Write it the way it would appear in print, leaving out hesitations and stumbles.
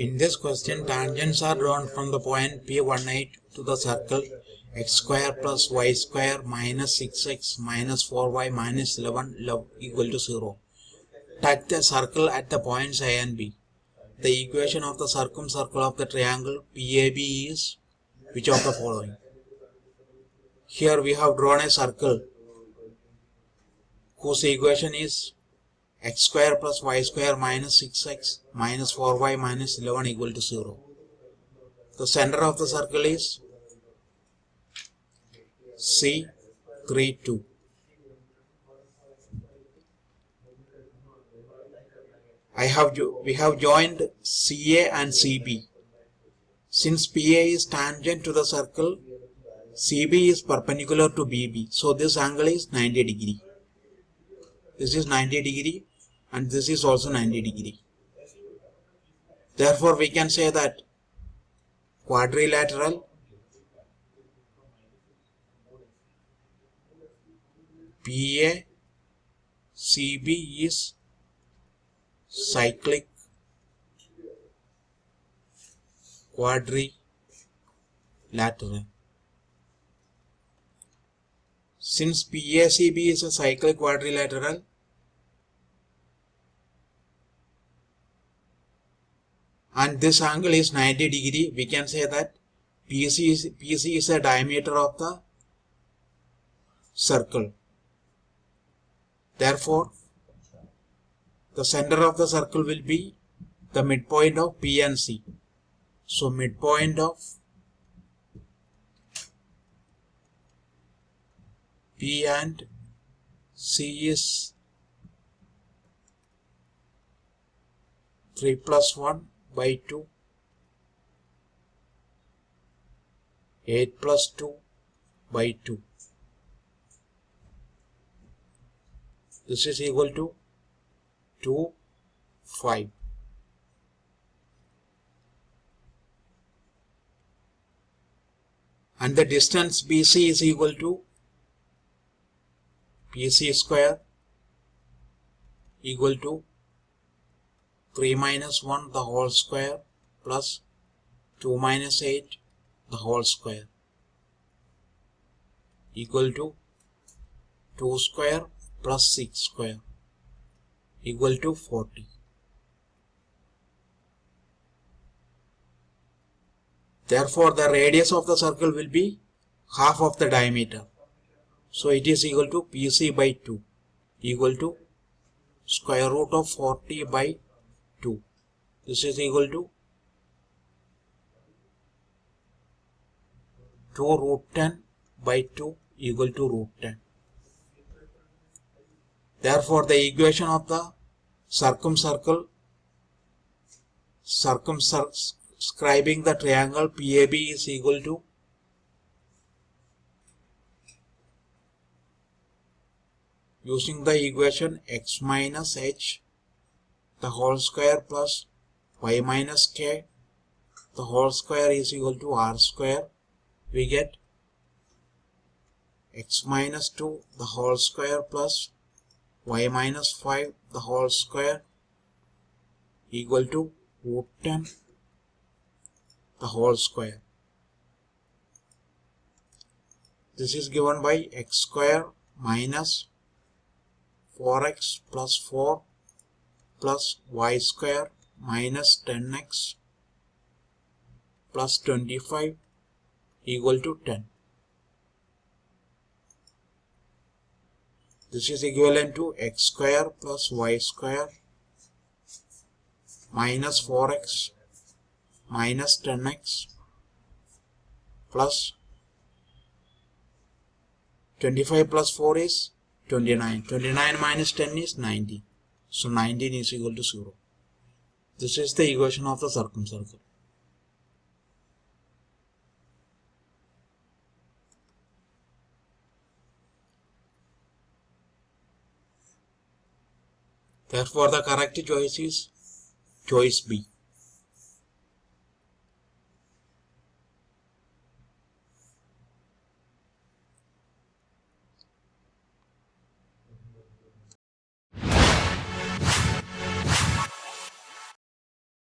In this question, tangents are drawn from the point P18 to the circle x square plus y square minus 6x minus 4y minus 11 equal to 0. Touch the circle at the points A and B. The equation of the circumcircle of the triangle PAB is which of the following? Here we have drawn a circle whose equation is x square plus y square minus 6x minus 4y minus 11 equal to 0. The center of the circle is C 3 2. We have joined CA and CB. Since PA is tangent to the circle, CB is perpendicular to BB. So this angle is 90 degree. This is 90 degree and this is also 90 degree. Therefore, we can say that quadrilateral PA CB is cyclic quadrilateral. Since PACB is a cyclic quadrilateral, and this angle is 90 degree, we can say that PC is a diameter of the circle. Therefore, the center of the circle will be the midpoint of P and C. So midpoint of P and C is 3 plus 1 by 2, 8 plus 2 by 2. This is equal to 2, 5. And the distance BC is equal to PC square equal to 3 minus 1 the whole square plus 2 minus 8 the whole square equal to 2 square plus 6 square equal to 40. Therefore, the radius of the circle will be half of the diameter. So it is equal to PC by 2 equal to square root of 40 by 2. This is equal to 2 root 10 by 2 equal to root 10. Therefore, the equation of the circumcircle circumscribing the triangle PAB is equal to using the equation x minus h the whole square plus y minus k the whole square is equal to r square. We get x minus 2 the whole square plus y minus 5 the whole square equal to root 10 the whole square. This is given by x square minus 4x plus 4 plus y square minus 10x plus 25 equal to 10. This is equivalent to x square plus y square minus 4x minus 10x plus 25 plus 4 is 29. 29 minus 10 is 19. So 19 is equal to 0. This is the equation of the circumcircle. Therefore, the correct choice is choice B.